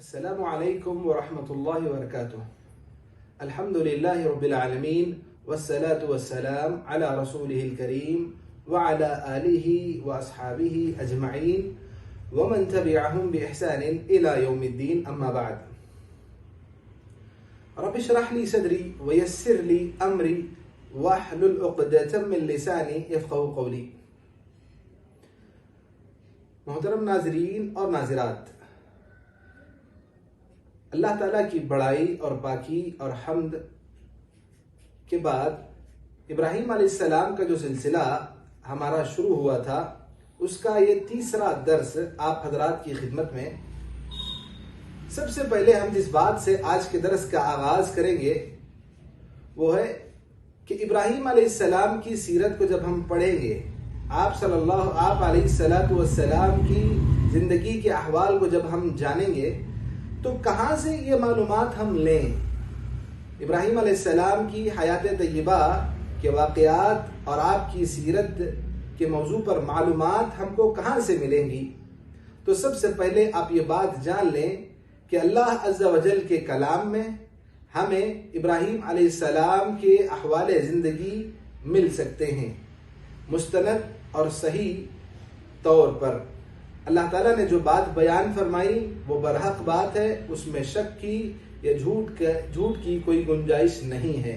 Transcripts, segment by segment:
السلام علیکم ورحمۃ اللہ وبرکاتہ. الحمد للہ رب العالمین والصلاة والسلام علی رسولہ الکریم وعلی آلہ واصحابہ اجمعین ومن تبعہم بإحسان الى یوم الدین. اما بعد. رب اشرح لی صدری ویسر لی امری واحلل عقدۃ من لسانی یفقہوا قولی. محترم ناظرین اور ناظرات، اللہ تعالیٰ کی بڑائی اور پاکی اور حمد کے بعد ابراہیم علیہ السلام کا جو سلسلہ ہمارا شروع ہوا تھا، اس کا یہ تیسرا درس آپ حضرات کی خدمت میں. سب سے پہلے ہم جس بات سے آج کے درس کا آغاز کریں گے وہ ہے کہ ابراہیم علیہ السلام کی سیرت کو جب ہم پڑھیں گے، آپ علیہ السلام کی زندگی کے احوال کو جب ہم جانیں گے تو کہاں سے یہ معلومات ہم لیں؟ ابراہیم علیہ السلام کی حیات طیبہ کے واقعات اور آپ کی سیرت کے موضوع پر معلومات ہم کو کہاں سے ملیں گی؟ تو سب سے پہلے آپ یہ بات جان لیں کہ اللہ عز و جل کے کلام میں ہمیں ابراہیم علیہ السلام کے احوال زندگی مل سکتے ہیں مستند اور صحیح طور پر. اللہ تعالیٰ نے جو بات بیان فرمائی وہ برحق بات ہے، اس میں شک کی یا جھوٹ کی کوئی گنجائش نہیں ہے.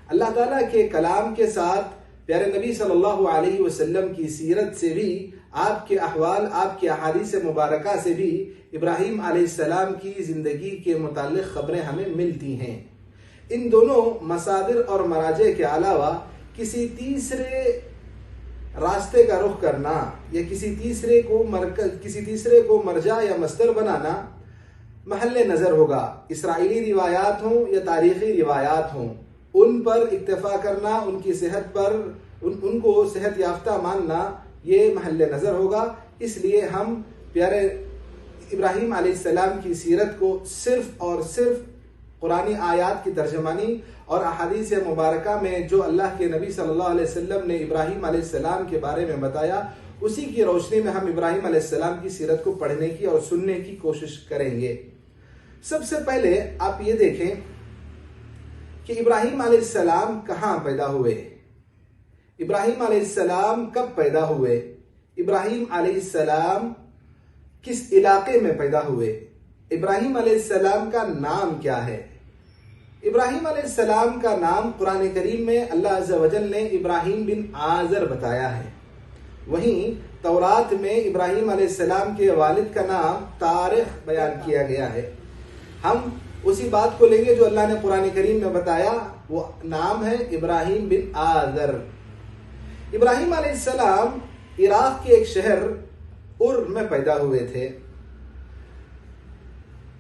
اللہ تعالیٰ کے کلام کے ساتھ پیارے نبی صلی اللہ علیہ وسلم کی سیرت سے بھی، آپ کے احوال، آپ کے احادیث مبارکہ سے بھی ابراہیم علیہ السلام کی زندگی کے متعلق خبریں ہمیں ملتی ہیں. ان دونوں مصادر اور مراجع کے علاوہ کسی تیسرے راستے کا رخ کرنا یا کسی تیسرے کو مرجع یا مصدر بنانا محل نظر ہوگا. اسرائیلی روایات ہوں یا تاریخی روایات ہوں، ان پر اکتفا کرنا، ان کی صحت پر ان کو صحت یافتہ ماننا یہ محل نظر ہوگا. اس لیے ہم پیارے ابراہیم علیہ السلام کی سیرت کو صرف اور صرف قرآنی آیات کی ترجمانی اور احادیث مبارکہ میں جو اللہ کے نبی صلی اللہ علیہ وسلم نے ابراہیم علیہ السلام کے بارے میں بتایا، اسی کی روشنی میں ہم ابراہیم علیہ السلام کی سیرت کو پڑھنے کی اور سننے کی کوشش کریں گے. سب سے پہلے آپ یہ دیکھیں کہ ابراہیم علیہ السلام کہاں پیدا ہوئے، ابراہیم علیہ السلام کب پیدا ہوئے، ابراہیم علیہ السلام کس علاقے میں پیدا ہوئے، ابراہیم علیہ السلام کا نام کیا ہے. ابراہیم علیہ السلام کا نام قرآن کریم میں اللہ عز و جل نے ابراہیم بن آزر بتایا ہے. وہیں تورات میں ابراہیم علیہ السلام کے والد کا نام طارق بیان کیا گیا ہے. ہم اسی بات کو لیں گے جو اللہ نے قرآن کریم میں بتایا، وہ نام ہے ابراہیم بن آزر. ابراہیم علیہ السلام عراق کے ایک شہر ار میں پیدا ہوئے تھے.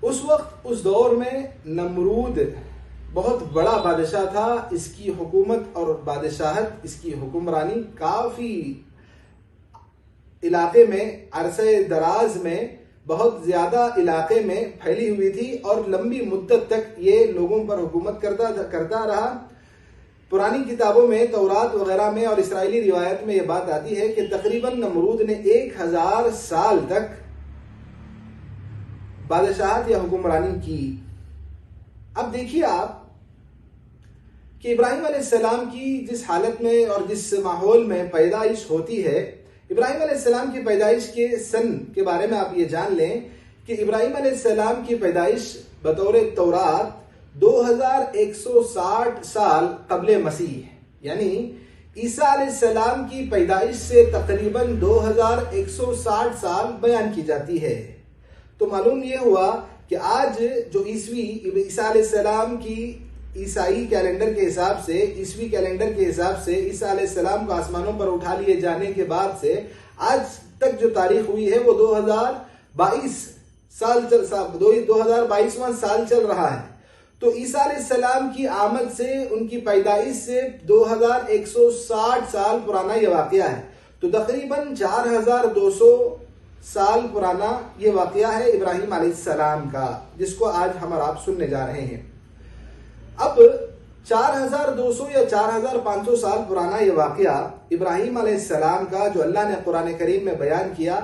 اس وقت اس دور میں نمرود بہت بڑا بادشاہ تھا. اس کی حکومت اور بادشاہت، اس کی حکمرانی کافی علاقے میں، عرصہ دراز میں، بہت زیادہ علاقے میں پھیلی ہوئی تھی اور لمبی مدت تک یہ لوگوں پر حکومت کرتا رہا. پرانی کتابوں میں، تورات وغیرہ میں اور اسرائیلی روایت میں یہ بات آتی ہے کہ تقریباً نمرود نے 1000 سال تک بادشاہت یا حکمرانی کی. اب دیکھیے آپ کہ ابراہیم علیہ السلام کی جس حالت میں اور جس ماحول میں پیدائش ہوتی ہے، ابراہیم علیہ السلام کی پیدائش کے سن کے بارے میں آپ یہ جان لیں کہ ابراہیم علیہ السلام کی پیدائش بطور تورات 2160 سال قبل مسیح، یعنی عیسیٰ علیہ السلام کی پیدائش سے تقریباً 2160 سال بیان کی جاتی ہے. تو معلوم یہ ہوا کہ آج جو عیسیٰ علیہ السلام کی عیسائی کیلنڈر کے حساب سے، عیسوی کیلنڈر کے حساب سے عیسیٰ علیہ السلام کو آسمانوں پر اٹھا لیے جانے کے بعد سے آج تک جو تاریخ ہوئی ہے وہ 2022 سال چل رہا ہے. تو عیسیٰ علیہ السلام کی آمد سے، ان کی پیدائش سے 2160 سال پرانا یہ واقعہ ہے. تو تقریباً 4200 سال پرانا یہ واقعہ ہے ابراہیم علیہ السلام کا، جس کو آج ہم اور آپ سننے جا رہے ہیں. اب 4200 یا 4500 سال پرانا یہ واقعہ ابراہیم علیہ السلام کا جو اللہ نے قرآن کریم میں بیان کیا.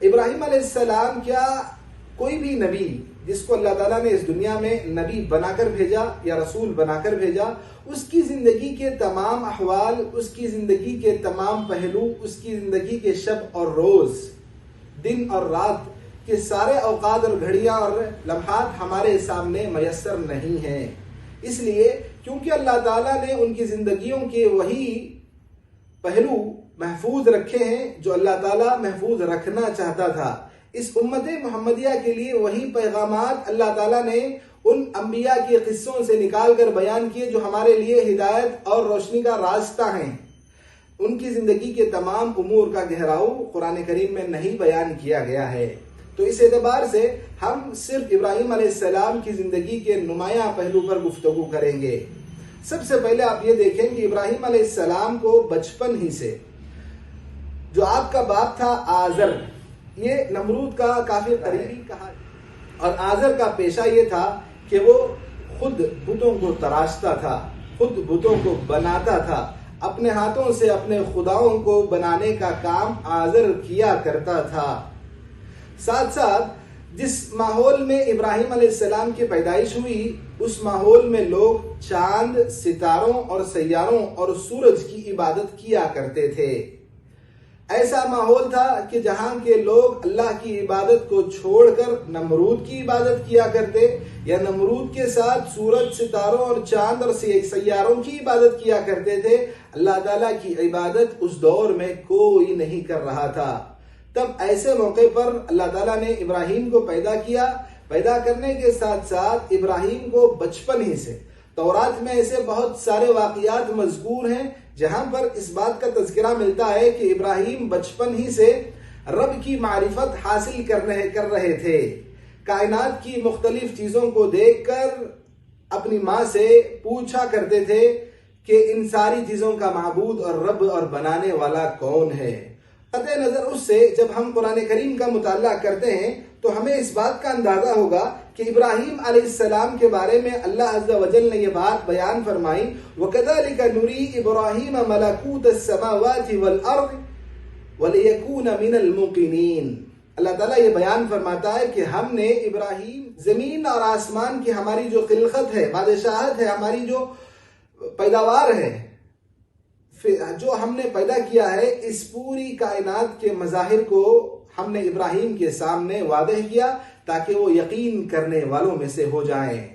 ابراہیم علیہ السلام کیا کوئی بھی نبی جس کو اللہ تعالیٰ نے اس دنیا میں نبی بنا کر بھیجا یا رسول بنا کر بھیجا، اس کی زندگی کے تمام احوال، اس کی زندگی کے تمام پہلو، اس کی زندگی کے شب اور روز، دن اور رات کے سارے اوقات اور گھڑیاں اور لمحات ہمارے سامنے میسر نہیں ہیں، اس لیے کیونکہ اللہ تعالیٰ نے ان کی زندگیوں کے وہی پہلو محفوظ رکھے ہیں جو اللہ تعالیٰ محفوظ رکھنا چاہتا تھا۔ اس امت محمدیہ کے لیے وہی پیغامات اللہ تعالیٰ نے ان انبیاء کے قصوں سے نکال کر بیان کیے جو ہمارے لیے ہدایت اور روشنی کا راستہ ہیں۔ ان کی زندگی کے تمام امور کا گہراؤ قرآن کریم میں نہیں بیان کیا گیا ہے۔ تو اس اعتبار سے ہم صرف ابراہیم علیہ السلام کی زندگی کے نمایاں پہلو پر گفتگو کریں گے۔ سب سے پہلے آپ یہ دیکھیں کہ ابراہیم علیہ السلام کو بچپن ہی سے جو آپ کا باپ تھا آزر، یہ نمرود کا کافی قریبی کہا، اور آزر کا پیشہ یہ تھا کہ وہ خود بتوں کو تراشتا تھا، خود بتوں کو بناتا تھا، اپنے ہاتھوں سے اپنے خداؤں کو بنانے کا کام آزر کیا کرتا تھا۔ ساتھ ساتھ جس ماحول میں ابراہیم علیہ السلام کی پیدائش ہوئی، اس ماحول میں لوگ چاند، ستاروں اور سیاروں اور سورج کی عبادت کیا کرتے تھے۔ ایسا ماحول تھا کہ جہاں کے لوگ اللہ کی عبادت کو چھوڑ کر نمرود کی عبادت کیا کرتے، یا نمرود کے ساتھ سورج، ستاروں اور چاند اور سیاروں کی عبادت کیا کرتے تھے۔ اللہ تعالیٰ کی عبادت اس دور میں کوئی نہیں کر رہا تھا۔ تب ایسے موقع پر اللہ تعالیٰ نے ابراہیم کو پیدا کیا۔ پیدا کرنے کے ساتھ ساتھ ابراہیم کو بچپن ہی سے، تورات میں ایسے بہت سارے واقعات مذکور ہیں جہاں پر اس بات کا تذکرہ ملتا ہے کہ ابراہیم بچپن ہی سے رب کی معرفت حاصل کر رہے تھے۔ کائنات کی مختلف چیزوں کو دیکھ کر اپنی ماں سے پوچھا کرتے تھے کہ ان ساری چیزوں کا معبود اور رب اور بنانے والا کون ہے۔ قطع نظر اس سے جب ہم قرآن کریم کا مطالعہ کرتے ہیں تو ہمیں اس بات کا اندازہ ہوگا کہ ابراہیم علیہ السلام کے بارے میں اللہ عز و جل نے یہ بات بیان فرمائی، وَكَذَلِكَ نُرِي إِبْرَاهِيمَ مَلَكُوتَ السَّمَاوَاتِ وَالْأَرْضِ وَلِيَكُونَ مِنَ الْمُوقِنِينَ۔ اللہ تعالیٰ یہ بیان فرماتا ہے کہ ہم نے ابراہیم، زمین اور آسمان کی ہماری جو خلقت ہے، بادشاہت ہے، ہماری جو پیداوار ہے، جو ہم نے پیدا کیا ہے، اس پوری کائنات کے مظاہر کو ہم نے ابراہیم کے سامنے واضح کیا تاکہ وہ یقین کرنے والوں میں سے ہو جائیں۔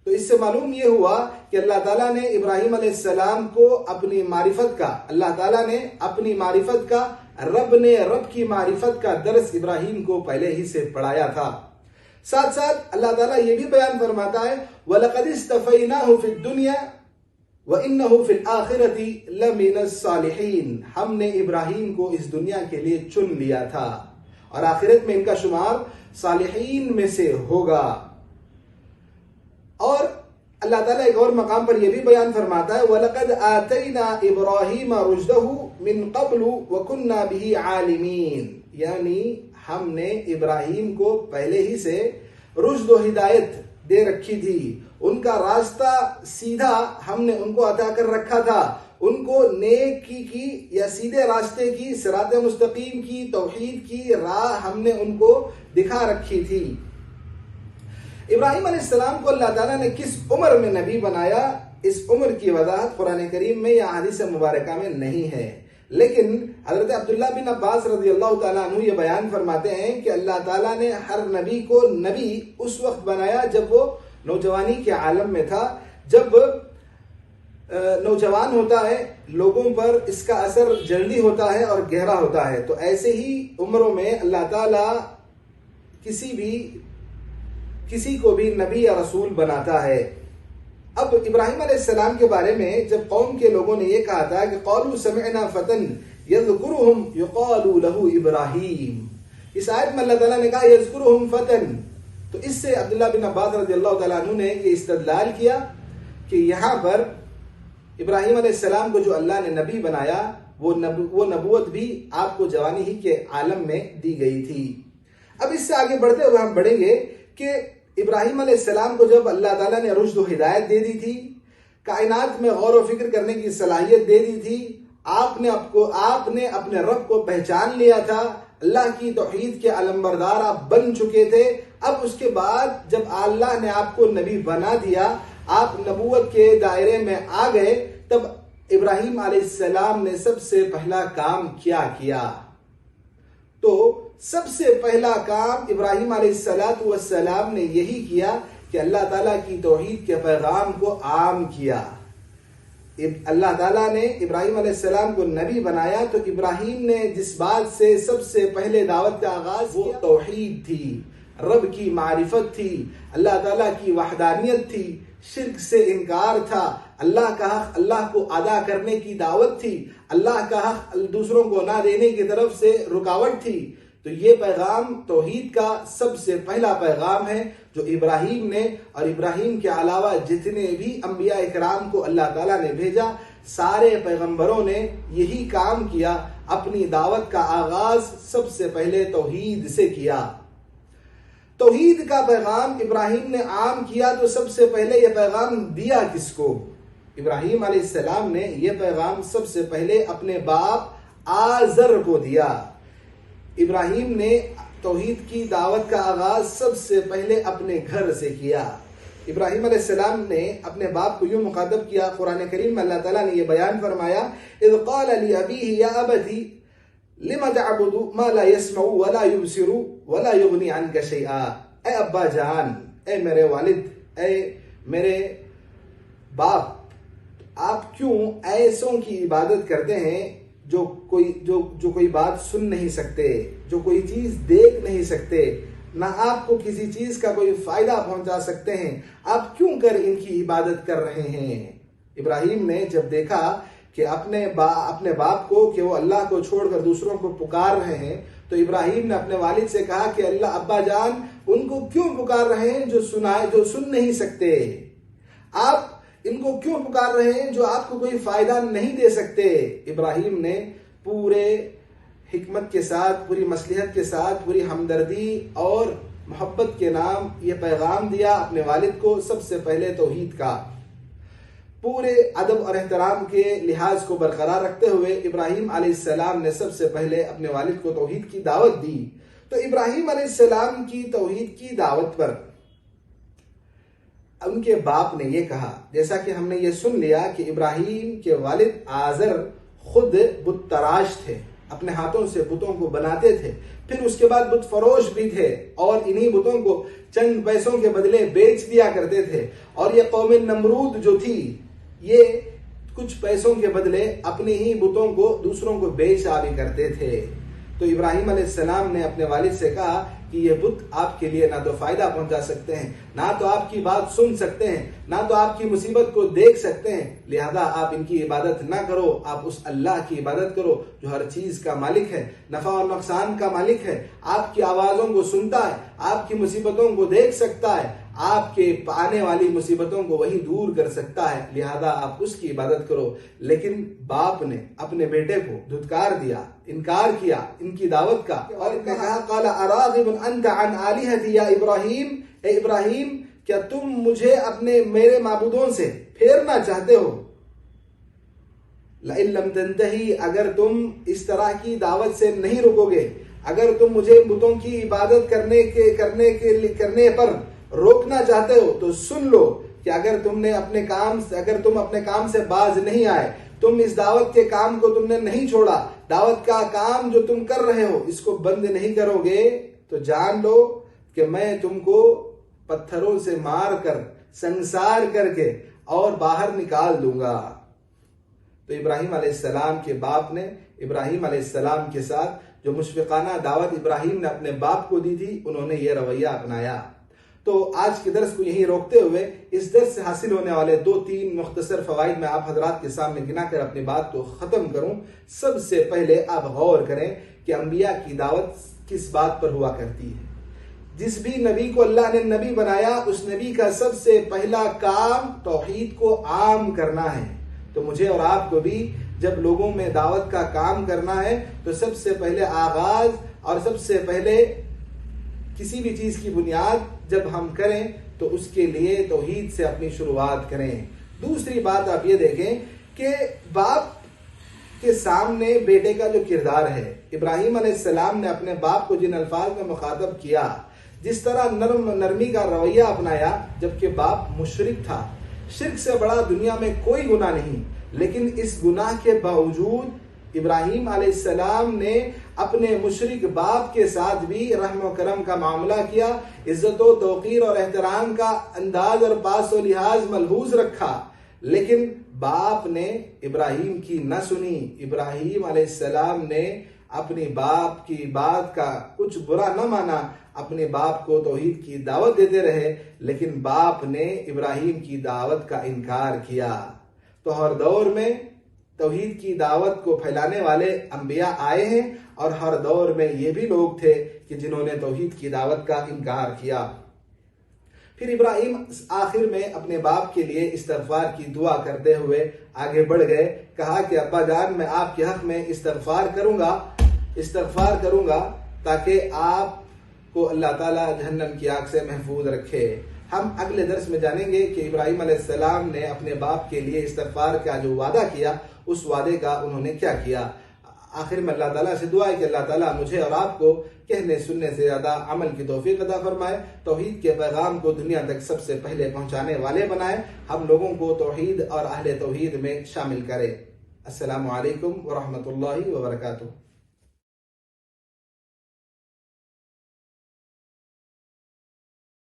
تو اس سے معلوم یہ ہوا کہ اللہ تعالیٰ نے ابراہیم علیہ السلام کو اپنی معرفت کا، اللہ تعالیٰ نے اپنی معرفت کا، رب نے رب کی معرفت کا درس ابراہیم کو پہلے ہی سے پڑھایا تھا۔ ساتھ ساتھ اللہ تعالیٰ یہ بھی بیان فرماتا ہے وَلَقَدِ اسْتَفَيْنَاهُ فِي الدُّنْيَا وَإِنَّهُ فِي الْآخِرَةِ لَمِنَ الصَّالِحِينَ۔ ہم نے ابراہیم کو اس دنیا کے لیے چن لیا تھا اور آخرت میں ان کا شمار صالحین میں سے ہوگا۔ اور اللہ تعالیٰ ایک اور مقام پر یہ بھی بیان فرماتا ہے وَلَقَدْ آتَيْنَا إِبْرَاهِيمَ رُشْدَهُ مِن قَبْلُ وَكُنَّا بِهِ عَالِمِينَ، یعنی ہم نے ابراہیم کو پہلے ہی سے رشد و ہدایت دے رکھی تھی، ان کا راستہ سیدھا ہم نے ان کو عطا کر رکھا تھا، ان کو نیکی کی یا سیدھے راستے کی، صراط مستقیم کی، توحید کی راہ ہم نے ان کو دکھا رکھی تھی۔ ابراہیم علیہ السلام کو اللہ تعالیٰ نے کس عمر میں نبی بنایا، اس عمر کی وضاحت قرآن کریم میں یا احادیث مبارکہ میں نہیں ہے، لیکن حضرت عبداللہ بن عباس رضی اللہ تعالیٰ عنہ یہ بیان فرماتے ہیں کہ اللہ تعالیٰ نے ہر نبی کو نبی اس وقت بنایا جب وہ نوجوانی کے عالم میں تھا۔ جب نوجوان ہوتا ہے لوگوں پر اس کا اثر جلدی ہوتا ہے اور گہرا ہوتا ہے، تو ایسے ہی عمروں میں اللہ تعالیٰ کسی کو بھی نبی یا رسول بناتا ہے۔ اب ابراہیم علیہ السلام کے بارے میں جب قوم کے لوگوں نے یہ کہا تھا کہ قالوا سمعنا فتى يذكرهم يقال له ابراہیم، اس آیت میں اللہ تعالیٰ نے کہا یذکرهم فتى، تو اس سے عبداللہ بن عباس رضی اللہ تعالیٰ عنہ نے یہ استدلال کیا کہ یہاں پر ابراہیم علیہ السلام کو جو اللہ نے نبی بنایا وہ نبوت بھی آپ کو جوانی ہی کے عالم میں دی گئی تھی۔ اب اس سے آگے بڑھتے ہوئے ہم پڑھیں گے کہ ابراہیم علیہ السلام کو جب اللہ تعالیٰ نے رشد و ہدایت دے دی تھی، کائنات میں غور و فکر کرنے کی صلاحیت دے دی تھی، آپ نے اپنے رب کو پہچان لیا تھا، اللہ کی توحید کے علمبردار آپ بن چکے تھے. اب اس کے بعد جب اللہ نے آپ کو نبی بنا دیا، آپ نبوت کے دائرے میں آ گئے، تب ابراہیم علیہ السلام نے سب سے پہلا کام کیا کیا؟ تو سب سے پہلا کام ابراہیم علیہ السلام نے یہی کیا کہ اللہ تعالیٰ کی توحید کے پیغام کو عام کیا. اللہ تعالیٰ نے ابراہیم علیہ السلام کو نبی بنایا تو ابراہیم نے جس بات سے سب سے پہلے دعوت کا آغاز وہ توحید تھی، رب کی معرفت تھی، اللہ تعالیٰ کی وحدانیت تھی، شرک سے انکار تھا، اللہ کا حق اللہ کو ادا کرنے کی دعوت تھی، اللہ کا حق دوسروں کو نہ دینے کی طرف سے رکاوٹ تھی. تو یہ پیغام توحید کا سب سے پہلا پیغام ہے جو ابراہیم نے اور ابراہیم کے علاوہ جتنے بھی انبیاء اکرام کو اللہ تعالیٰ نے بھیجا، سارے پیغمبروں نے یہی کام کیا، اپنی دعوت کا آغاز سب سے پہلے توحید سے کیا. توحید کا پیغام ابراہیم نے عام کیا تو سب سے پہلے یہ پیغام دیا کس کو؟ ابراہیم علیہ السلام نے یہ پیغام سب سے پہلے اپنے باپ آزر کو دیا. ابراہیم نے توحید کی دعوت کا آغاز سب سے پہلے اپنے گھر سے کیا. ابراہیم علیہ السلام نے اپنے باپ کو یوں مخاطب کیا. قرآن کریم میں اللہ تعالیٰ نے یہ بیان فرمایا، اذ قال لأبیہ یا ابتی لم تعبد ما لا يسمع ولا يبصر ولا يغني عنك شيئا. اے ابا جان، اے میرے والد، اے میرے باپ، آپ کیوں ایسوں کی عبادت کرتے ہیں جو کوئی بات سن نہیں سکتے، جو کوئی چیز دیکھ نہیں سکتے، نہ آپ کو کسی چیز کا کوئی فائدہ پہنچا سکتے ہیں، آپ کیوں کر ان کی عبادت کر رہے ہیں؟ ابراہیم نے جب دیکھا کہ اپنے باپ کو کہ وہ اللہ کو چھوڑ کر دوسروں کو پکار رہے ہیں، تو ابراہیم نے اپنے والد سے کہا کہ اللہ ابا جان ان کو کیوں پکار رہے ہیں جو سن نہیں سکتے؟ آپ ان کو کیوں پکار رہے ہیں جو آپ کو کوئی فائدہ نہیں دے سکتے؟ ابراہیم نے پورے حکمت کے ساتھ، پوری مصلحت کے ساتھ، پوری ہمدردی اور محبت کے نام یہ پیغام دیا اپنے والد کو سب سے پہلے توحید کا. پورے ادب اور احترام کے لحاظ کو برقرار رکھتے ہوئے ابراہیم علیہ السلام نے سب سے پہلے اپنے والد کو توحید کی دعوت دی. تو ابراہیم علیہ السلام کی توحید کی دعوت پر ان کے باپ نے یہ کہا، جیسا کہ ہم نے یہ سن لیا کہ ابراہیم کے والد آزر خود بت تراش تھے، اپنے ہاتھوں سے بتوں کو بناتے تھے، پھر اس کے بعد بت فروش بھی تھے اور انہی بتوں کو چند پیسوں کے بدلے بیچ دیا کرتے تھے. اور یہ قوم نمرود جو تھی یہ کچھ پیسوں کے بدلے اپنے ہی بتوں کو دوسروں کو بیچا بھی کرتے تھے. تو ابراہیم علیہ السلام نے اپنے والد سے کہا کہ یہ بت آپ کے لیے نہ تو فائدہ پہنچا سکتے ہیں، نہ تو آپ کی بات سن سکتے ہیں، نہ تو آپ کی مصیبت کو دیکھ سکتے ہیں، لہذا آپ ان کی عبادت نہ کرو، آپ اس اللہ کی عبادت کرو جو ہر چیز کا مالک ہے، نفع اور نقصان کا مالک ہے، آپ کی آوازوں کو سنتا ہے، آپ کی مصیبتوں کو دیکھ سکتا ہے، آپ کے آنے والی مصیبتوں کو وہی دور کر سکتا ہے، لہذا آپ اس کی عبادت کرو. لیکن باپ نے اپنے بیٹے کو دھتکار دیا، انکار کیا ان کی دعوت کا، اور نے کہا قال اراغب انت عن آلہتی یا ابراہیم، اے ابراہیم کیا تم مجھے میرے معبودوں سے پھیرنا چاہتے ہو؟ لئن لم تنتہی، اگر تم اس طرح کی دعوت سے نہیں رکو گے، اگر تم مجھے بتوں کی عبادت کرنے پر روکنا چاہتے ہو تو سن لو کہ اگر تم اپنے کام سے باز نہیں آئے، تم اس دعوت کے کام کو تم نے نہیں چھوڑا، دعوت کا کام جو تم کر رہے ہو اس کو بند نہیں کرو گے تو جان لو کہ میں تم کو پتھروں سے مار کر سنسار کر کے اور باہر نکال دوں گا. تو ابراہیم علیہ السلام کے باپ نے ابراہیم علیہ السلام کے ساتھ جو مشفقانہ دعوت ابراہیم نے اپنے باپ کو دی تھی، انہوں نے یہ رویہ اپنایا. تو آج کے درس کو یہیں روکتے ہوئے اس درس سے حاصل ہونے والے 2-3 مختصر فوائد میں آپ حضرات کے سامنے گنا کر اپنی بات کو ختم کروں. سب سے پہلے آپ غور کریں کہ انبیاء کی دعوت کس بات پر ہوا کرتی ہے. جس بھی نبی کو اللہ نے نبی بنایا اس نبی کا سب سے پہلا کام توحید کو عام کرنا ہے. تو مجھے اور آپ کو بھی جب لوگوں میں دعوت کا کام کرنا ہے تو سب سے پہلے آغاز اور سب سے پہلے کسی بھی چیز کی بنیاد جب ہم کریں تو اس کے لیے توحید سے اپنی شروعات کریں. دوسری بات آپ یہ دیکھیں کہ باپ کے سامنے بیٹے کا جو کردار ہے، ابراہیم علیہ السلام نے اپنے باپ کو جن الفاظ میں مخاطب کیا، جس طرح نرمی کا رویہ اپنایا، جبکہ باپ مشرک تھا۔ شرک سے بڑا دنیا میں کوئی گناہ نہیں، لیکن اس گناہ کے باوجود ابراہیم علیہ السلام نے اپنے مشرک باپ کے ساتھ بھی رحم و کرم کا معاملہ کیا، عزت و توقیر اور احترام کا انداز اور پاس و لحاظ ملحوظ رکھا، لیکن باپ نے ابراہیم کی نہ سنی۔ ابراہیم علیہ السلام نے اپنی باپ کی بات کا کچھ برا نہ مانا، اپنے باپ کو توحید کی دعوت دیتے رہے، لیکن باپ نے ابراہیم کی دعوت کا انکار کیا۔ تو ہر دور میں توحید کی دعوت کو پھیلانے والے انبیاء آئے ہیں، اور ہر دور میں یہ بھی لوگ تھے کہ جنہوں نے توحید کی دعوت کا انکار کیا۔ پھر ابراہیم آخر میں اپنے باپ کے لیے استغفار کی دعا کرتے ہوئے آگے بڑھ گئے، کہا کہ ابا جان، میں آپ کے حق میں استغفار کروں گا تاکہ آپ کو اللہ تعالیٰ جہنم کی آگ سے محفوظ رکھے۔ ہم اگلے درس میں جانیں گے کہ ابراہیم علیہ السلام نے اپنے باپ کے لیے استغفار کا جو وعدہ کیا، اس وعدے کا انہوں نے کیا کیا۔ آخر میں اللہ تعالیٰ سے دعا ہے کہ اللہ تعالیٰ مجھے اور آپ کو کہنے سننے سے زیادہ عمل کی توفیق عطا فرمائے، توحید کے پیغام کو دنیا تک سب سے پہلے پہنچانے والے بنائے، ہم لوگوں کو توحید اور اہل توحید میں شامل کرے۔ السلام علیکم ورحمۃ اللہ وبرکاتہ۔